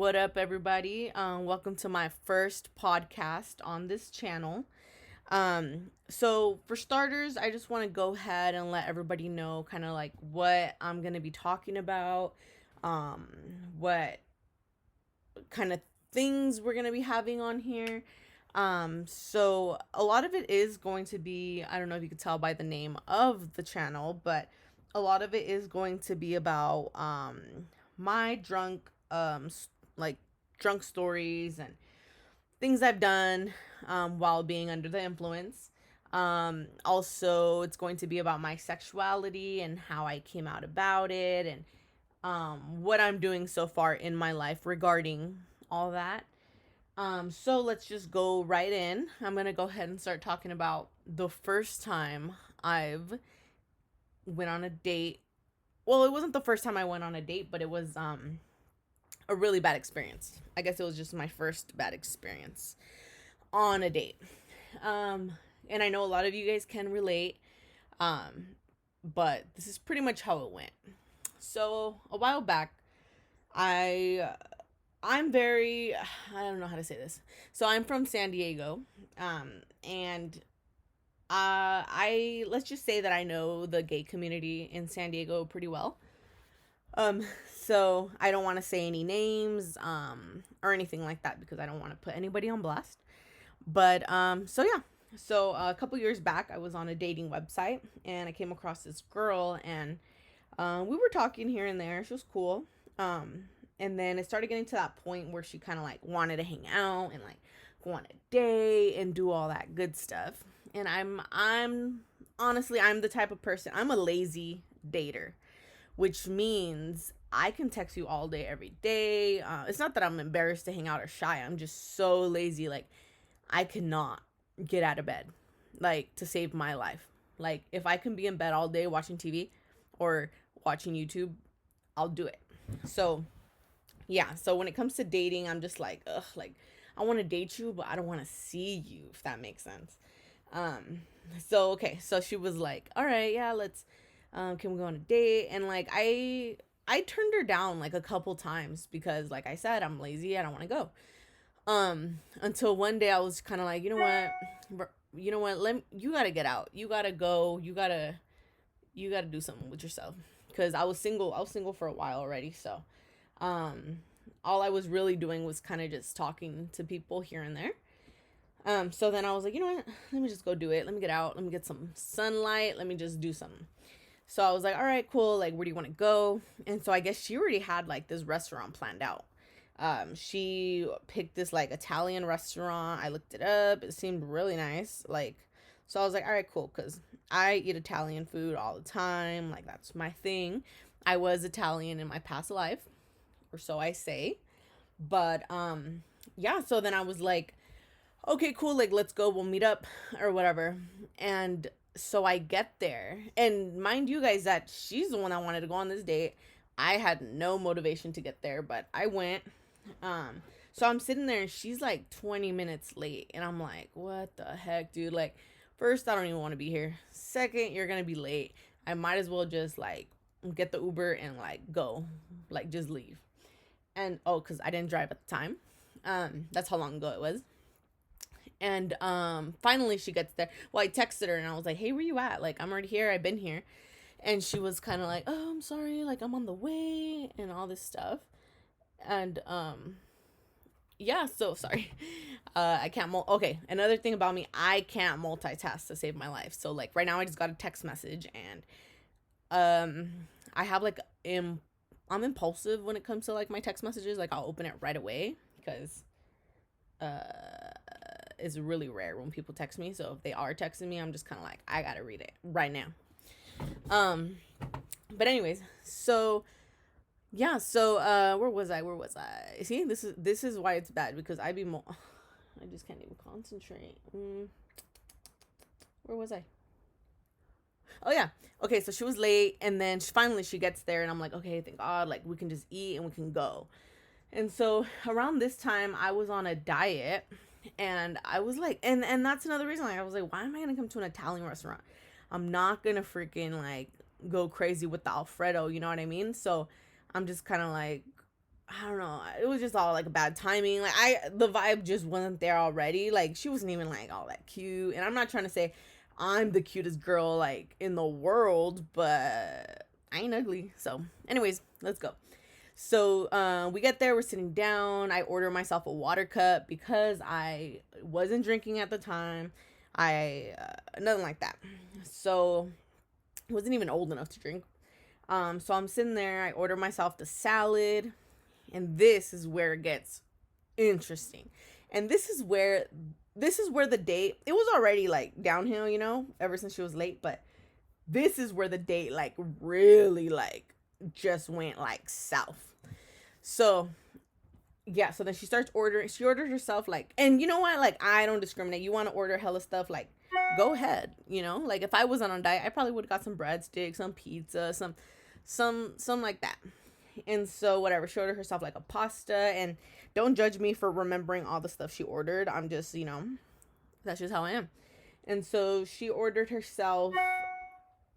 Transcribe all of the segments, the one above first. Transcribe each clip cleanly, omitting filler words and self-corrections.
What up, everybody? Welcome to my first podcast on this channel. So for starters, I just want to go ahead and let everybody know kind of like what I'm going to be talking about, um, what kind of things we're going to be having on here. So a lot of it is going to be, I don't know if you could tell by the name of the channel, but a lot of it is going to be about my like drunk stories and things I've done while being under the influence. Also, it's going to be about my sexuality and how I came out about it and what I'm doing so far in my life regarding all that. So let's just go right in. I'm gonna go ahead and start talking about the first time I've went on a date. Well, it wasn't the first time I went on a date, but it was a really bad experience. I guess it was just my first bad experience on a date. Um, and I know a lot of you guys can relate. Um, but this is pretty much how it went. So a while back, I I'm very I don't know how to say this. So I'm from San Diego, and I let's just say that I know the gay community in San Diego pretty well. Um, so I don't want to say any names, or anything like that because I don't want to put anybody on blast. But so yeah. So a couple years back, I was on a dating website and I came across this girl, and we were talking here and there. She was cool. Um, and then it started getting to that point where she kind of like wanted to hang out and like go on a date and do all that good stuff. And I'm honestly, I'm the type of person. I'm a lazy dater, which means I can text you all day, every day. It's not that I'm embarrassed to hang out or shy. I'm just so lazy. Like, I cannot get out of bed, like, to save my life. Like, if I can be in bed all day watching TV or watching YouTube, I'll do it. So, yeah. So, when it comes to dating, I'm just like, ugh, like, I want to date you, but I don't want to see you, if that makes sense. Um, so, okay. So, she was like, all right, yeah, let's can we go on a date? And like I turned her down like a couple times because like I said, I'm lazy, I don't want to go. Until one day I was kind of like, you know what, you got to get out, you got to go, you got to do something with yourself, because I was single for a while already. So um all I was really doing was kind of just talking to people here and there. So then I was like, you know what, let me just go do it, let me get out, let me get some sunlight, let me just do something. So I was like, all right, cool. Like, where do you want to go? And so I guess she already had like this restaurant planned out. She picked this like Italian restaurant. I looked it up. It seemed really nice. Like, so I was like, all right, cool. Cause I eat Italian food all the time. Like, that's my thing. I was Italian in my past life, or so I say. But, yeah. So then I was like, okay, cool, like let's go, we'll meet up or whatever. And so I get there, and mind you guys that she's the one that wanted to go on this date. I had no motivation to get there, but I went. So I'm sitting there and she's like 20 minutes late, and I'm like, what the heck, dude? Like, first, I don't even want to be here. Second, you're gonna be late. I might as well just like get the Uber and like go, like just leave. And oh, because I didn't drive at the time. That's how long ago it was. And finally she gets there. Well, I texted her and I was like, hey, where you at? Like, I'm already here, I've been here. And she was kind of like, oh, I'm sorry, like I'm on the way and all this stuff. And yeah, so sorry. I can't okay, another thing about me, I can't multitask to save my life. So like right now I just got a text message, and I have like I'm impulsive when it comes to like my text messages. Like, I'll open it right away because uh it's really rare when people text me. So if they are texting me, I'm just kind of like, I gotta read it right now. Um, but anyways, so yeah, so where was I? Where was I? See, this is why it's bad, because I just can't even concentrate. Where was I? Oh yeah. Okay, so she was late, and then finally she gets there, and I'm like, okay, thank God, like we can just eat and we can go. And so around this time, I was on a diet, and I was like, and that's another reason. Like, I was like, why am I gonna come to an Italian restaurant? I'm not gonna freaking like go crazy with the Alfredo. You know what I mean? So I'm just kind of like, I don't know. It was just all like a bad timing. Like the vibe just wasn't there already. Like she wasn't even like all that cute. And I'm not trying to say I'm the cutest girl like in the world, but I ain't ugly. So, anyways, let's go. So we get there. We're sitting down. I order myself a water cup because I wasn't drinking at the time. I nothing like that. So I wasn't even old enough to drink. So I'm sitting there. I order myself the salad. And this is where it gets interesting. And this is where the date, it was already like downhill, you know, ever since she was late, but this is where the date like really like just went like south. So yeah, so then she ordered herself like, and you know what, like I don't discriminate. You want to order hella stuff, like go ahead, you know, like if I was on a diet, I probably would have got some breadsticks, some pizza, some like that. And so whatever, she ordered herself like a pasta, and don't judge me for remembering all the stuff she ordered. I'm just, you know, that's just how I am. And so she ordered herself,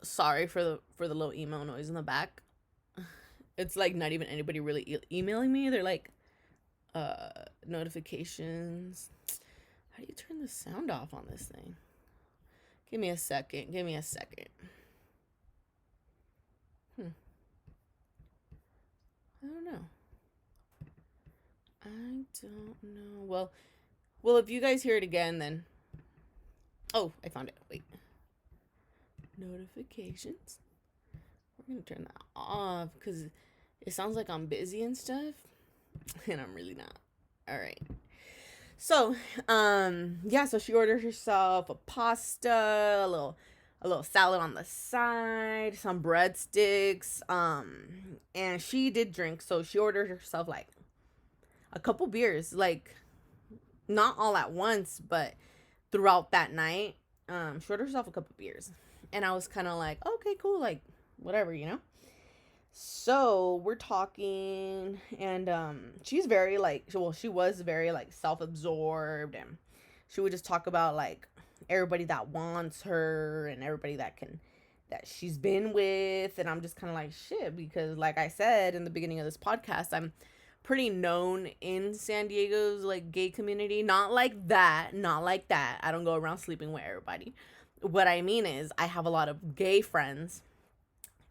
sorry for the little email noise in the back. It's like not even anybody really emailing me. They're like notifications. How do you turn the sound off on this thing? Give me a second. I don't know. Well, if you guys hear it again, then... Oh, I found it. Wait. Notifications. We're going to turn that off because it sounds like I'm busy and stuff. And I'm really not. All right. So, yeah, so she ordered herself a pasta, a little salad on the side, some breadsticks, and she did drink, so she ordered herself like a couple beers, like not all at once, but throughout that night. She ordered herself a couple beers, and I was kind of like, okay, cool, like whatever, you know. So we're talking, and she's very like, well, she was very like self-absorbed, and she would just talk about like everybody that wants her and everybody that she's been with. And I'm just kind of like, shit, because like I said in the beginning of this podcast, I'm pretty known in San Diego's like gay community. Not like that. I don't go around sleeping with everybody. What I mean is I have a lot of gay friends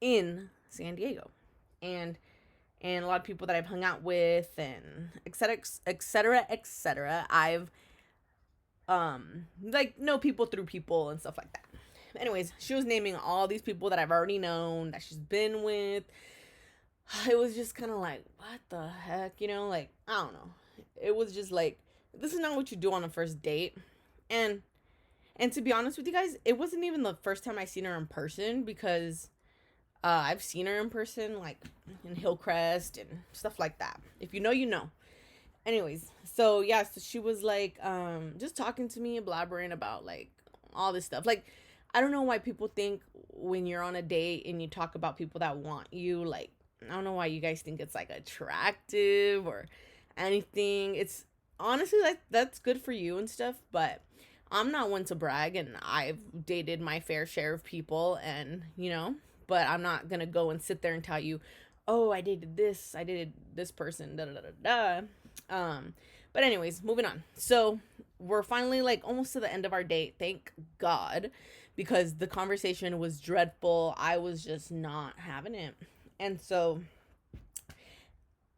in San Diego, and a lot of people that I've hung out with, and etc. I've like know people through people and stuff like that. Anyways, she was naming all these people that I've already known that she's been with. It was just kind of like, what the heck, you know, like I don't know. It was just like, this is not what you do on a first date. And to be honest with you guys, it wasn't even the first time I seen her in person, because I've seen her in person like in Hillcrest and stuff like that. If you know, you know. Anyways, so yeah, so she was like just talking to me, blabbering about like all this stuff. Like, I don't know why people think when you're on a date and you talk about people that want you, like, I don't know why you guys think it's like attractive or anything. It's honestly like that's good for you and stuff, but I'm not one to brag, and I've dated my fair share of people, and you know, but I'm not gonna go and sit there and tell you, oh, I dated this person, da da da da da. But anyways, moving on. So we're finally like almost to the end of our date, thank God, because the conversation was dreadful. I was just not having it. And so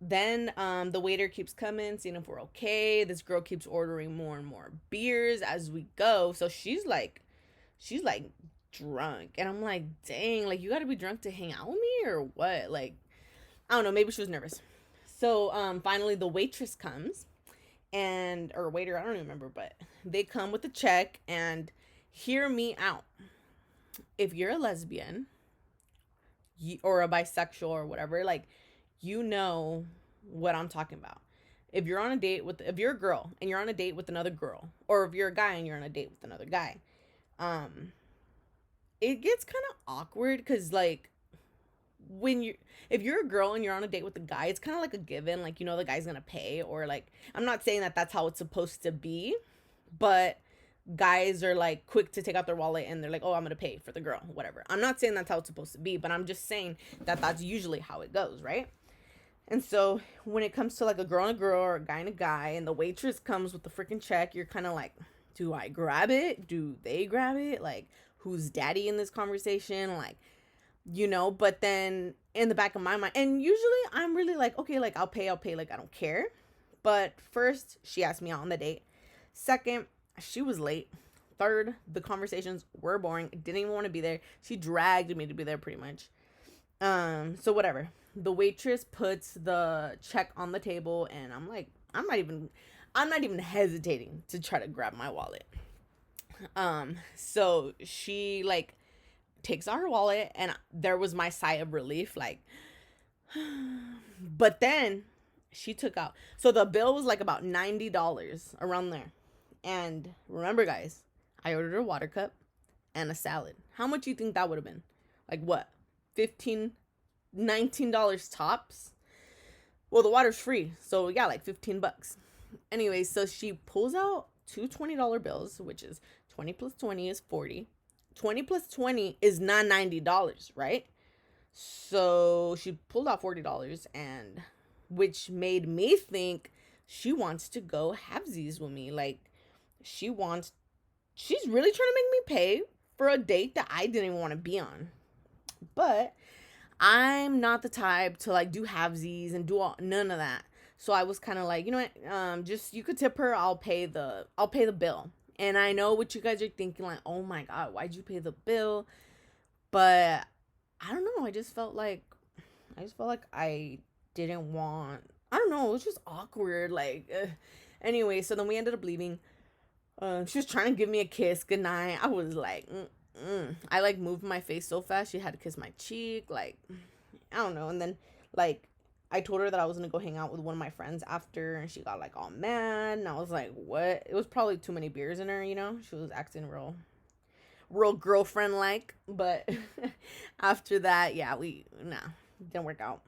then the waiter keeps coming, seeing if we're okay. This girl keeps ordering more and more beers as we go. So she's like drunk, and I'm like, dang, like you gotta be drunk to hang out with me or what? Like, I don't know, maybe she was nervous. So finally the waitress comes, or waiter, I don't even remember, but they come with the check. And hear me out, if you're a lesbian or a bisexual or whatever, like, you know what I'm talking about. If you're on a date with, if you're a girl and you're on a date with another girl, or if you're a guy and you're on a date with another guy, it gets kind of awkward, because like if you're a girl and you're on a date with a guy, it's kind of like a given, like, you know, the guy's gonna pay. Or like, I'm not saying that that's how it's supposed to be, but guys are like quick to take out their wallet and they're like, oh, I'm gonna pay for the girl, whatever. I'm not saying that's how it's supposed to be, but I'm just saying that that's usually how it goes, right? And so when it comes to like a girl and a girl or a guy and a guy, and the waitress comes with the freaking check, you're kind of like, do I grab it? Do they grab it? Like, who's daddy in this conversation? Like, but then in the back of my mind, and usually I'm really like, okay, like I'll pay, like I don't care. But first, she asked me out on the date. Second, she was late. Third, the conversations were boring. I didn't even want to be there. She dragged me to be there pretty much. So whatever. The waitress puts the check on the table, and I'm like, I'm not even hesitating to try to grab my wallet. So she like takes out her wallet, and there was my sigh of relief, like, but then she took out, so the bill was like about $90 around there. And remember, guys, I ordered a water cup and a salad. How much do you think that would have been? Like what? $19 tops. Well, the water's free, so yeah, like $15. Anyway, so she pulls out two $20 bills, which is 20 plus 20 is 40. 20 plus 20 is not $90, right? So she pulled out $40, and which made me think she wants to go halvesies with me. Like, she's really trying to make me pay for a date that I didn't even want to be on. But I'm not the type to like do halvesies and do none of that. So I was kind of like, you know what? Just you could tip her. I'll pay the bill. And I know what you guys are thinking, like, oh my god, why'd you pay the bill? But I don't know. I just felt like I didn't want. I don't know. It was just awkward. Like, anyway. So then we ended up leaving. She was trying to give me a kiss goodnight. I was like, I like moved my face so fast she had to kiss my cheek. Like, I don't know. And then like I told her that I was gonna go hang out with one of my friends after, and she got like all mad. And I was like, what? It was probably too many beers in her. She was acting real girlfriend like. But after that, yeah, didn't work out.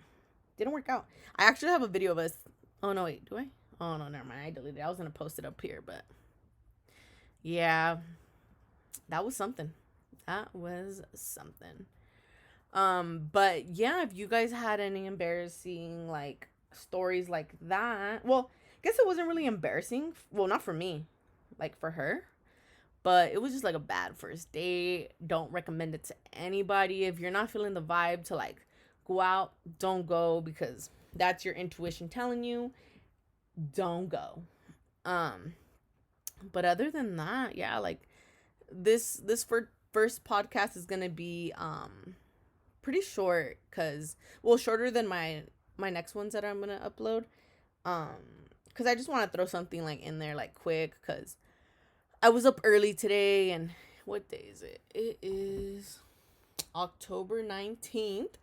I actually have a video of us. Oh no, wait, do I? Oh no, never mind. I deleted it. I was gonna post it up here, but yeah, that was something. But yeah, if you guys had any embarrassing like stories like that, well, I guess it wasn't really embarrassing. Well, not for me, like for her, but it was just like a bad first date. Don't recommend it to anybody. If you're not feeling the vibe to like go out, don't go, because that's your intuition telling you don't go. But other than that, yeah, like this first podcast is gonna be pretty short, well, shorter than my next ones that I'm gonna upload, because I just want to throw something like in there like quick, because I was up early today. And what day is it? It is October 19th.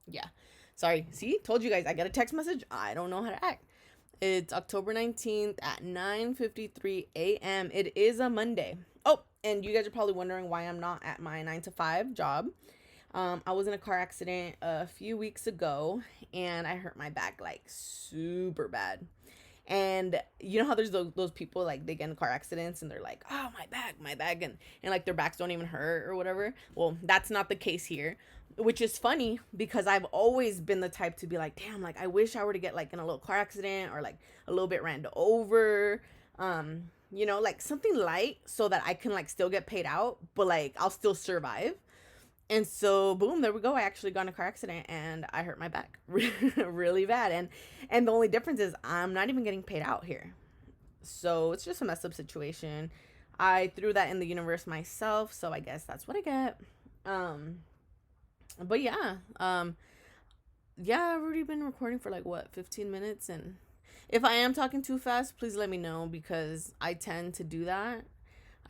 Yeah, sorry, see, told you guys I got a text message, I don't know how to act. It's October 19th at 9:53 a.m. It is a Monday. Oh, and you guys are probably wondering why I'm not at my 9 to 5 job. I was in a car accident a few weeks ago, and I hurt my back like super bad. And you know how there's those people, like, they get in car accidents and they're like, oh, my back, and like their backs don't even hurt or whatever. Well, that's not the case here, which is funny because I've always been the type to be like, damn, like I wish I were to get like in a little car accident or like a little bit ran over, like something light so that I can like still get paid out, but like I'll still survive. And so, boom, there we go. I actually got in a car accident and I hurt my back really bad. And the only difference is I'm not even getting paid out here. So it's just a messed up situation. I threw that in the universe myself, so I guess that's what I get. But yeah, I've already been recording for like 15 minutes, and if I am talking too fast, please let me know, because I tend to do that.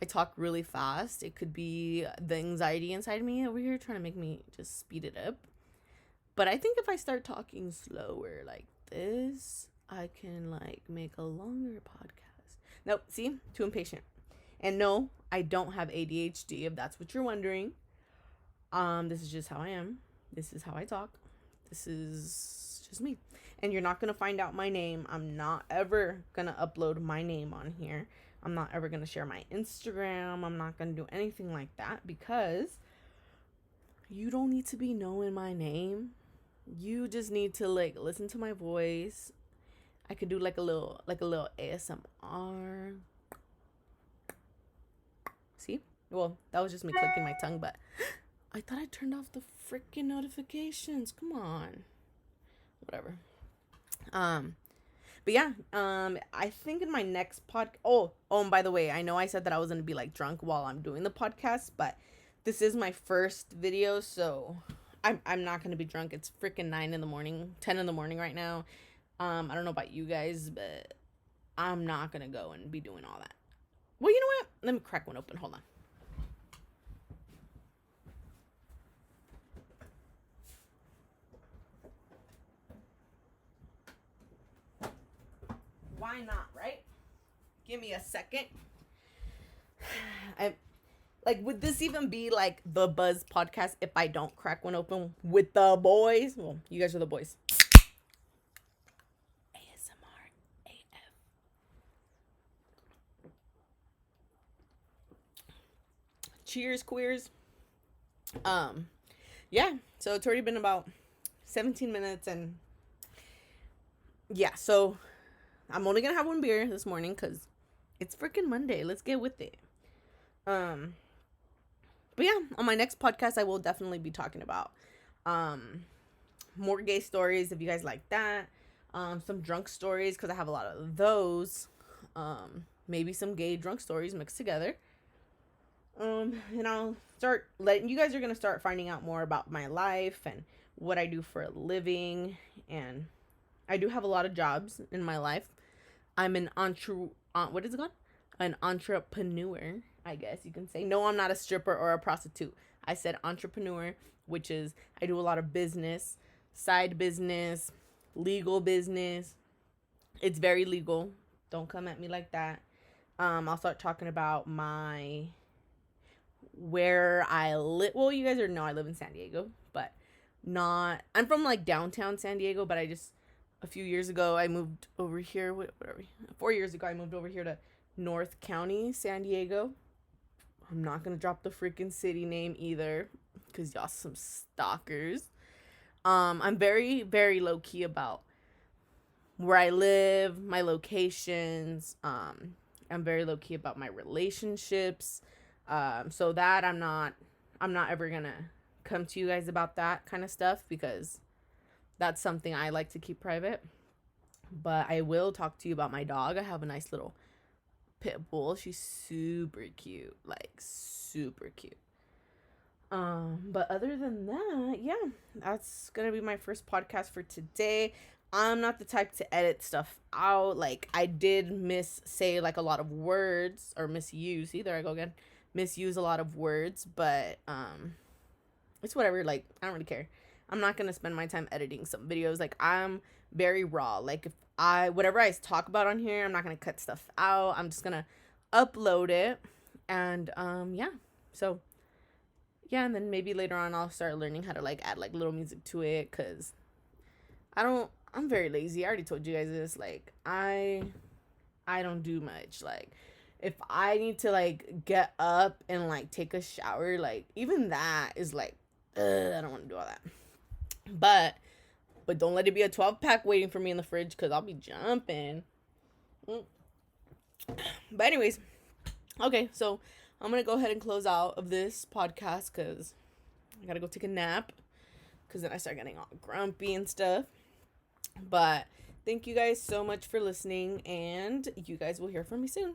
I talk really fast. It could be the anxiety inside me over here trying to make me just speed it up. But I think if I start talking slower like this, I can like make a longer podcast. Nope, see? Too impatient. And no, I don't have ADHD, if that's what you're wondering. This is just how I am. This is how I talk. This is just me. And you're not going to find out my name. I'm not ever going to upload my name on here. I'm not ever going to share my Instagram. I'm not going to do anything like that, because you don't need to be knowing my name. You just need to like listen to my voice. I could do like a little ASMR. See? Well, that was just me clicking my tongue, but I thought I turned off the freaking notifications. Come on. Whatever. But yeah, I think in my next and by the way, I know I said that I was gonna be like drunk while I'm doing the podcast, but this is my first video, so I'm not gonna be drunk. It's freaking 9 in the morning, 10 in the morning right now. I don't know about you guys, but I'm not gonna go and be doing all that. Well, you know what? Let me crack one open. Hold on. Why not, right? Give me a second. I like, would this even be like the Buzz podcast if I don't crack one open with the boys? Well, you guys are the boys. ASMR AF. Cheers, queers. Yeah, so it's already been about 17 minutes, and yeah, so I'm only gonna have one beer this morning because it's freaking Monday. Let's get with it. But yeah, on my next podcast, I will definitely be talking about more gay stories if you guys like that. Some drunk stories because I have a lot of those. Maybe some gay drunk stories mixed together. And I'll start letting you guys are gonna start finding out more about my life and what I do for a living. And I do have a lot of jobs in my life. I'm an what is it called? An entrepreneur, I guess you can say. No, I'm not a stripper or a prostitute. I said entrepreneur, which is I do a lot of business, side business, legal business. It's very legal. Don't come at me like that. I'll start talking about where I live. Well, you guys already know I live in San Diego, but I'm from like downtown San Diego, but a few years ago, I moved over here. What are we? 4 years ago, I moved over here to North County, San Diego. I'm not going to drop the freaking city name either because y'all some stalkers. I'm very, very low key about where I live, my locations. I'm very low key about my relationships. So that I'm not ever going to come to you guys about that kind of stuff because that's something I like to keep private. But I will talk to you about my dog. I have a nice little pit bull. She's super cute. Like, super cute. But other than that, yeah, that's going to be my first podcast for today. I'm not the type to edit stuff out. Like, I did say like a lot of words or misuse. There I go again. Misuse a lot of words, but it's whatever. Like, I don't really care. I'm not going to spend my time editing some videos. Like, I'm very raw. Like, whatever I talk about on here, I'm not going to cut stuff out. I'm just going to upload it. And, yeah. So, yeah. And then maybe later on, I'll start learning how to, like, add, like, little music to it. Because I'm very lazy. I already told you guys this. Like, I don't do much. Like, if I need to, like, get up and, like, take a shower, like, even that is, like, I don't want to do all that. But don't let it be a 12-pack waiting for me in the fridge because I'll be jumping. But anyways, okay, so I'm going to go ahead and close out of this podcast because I got to go take a nap because then I start getting all grumpy and stuff. But thank you guys so much for listening, and you guys will hear from me soon.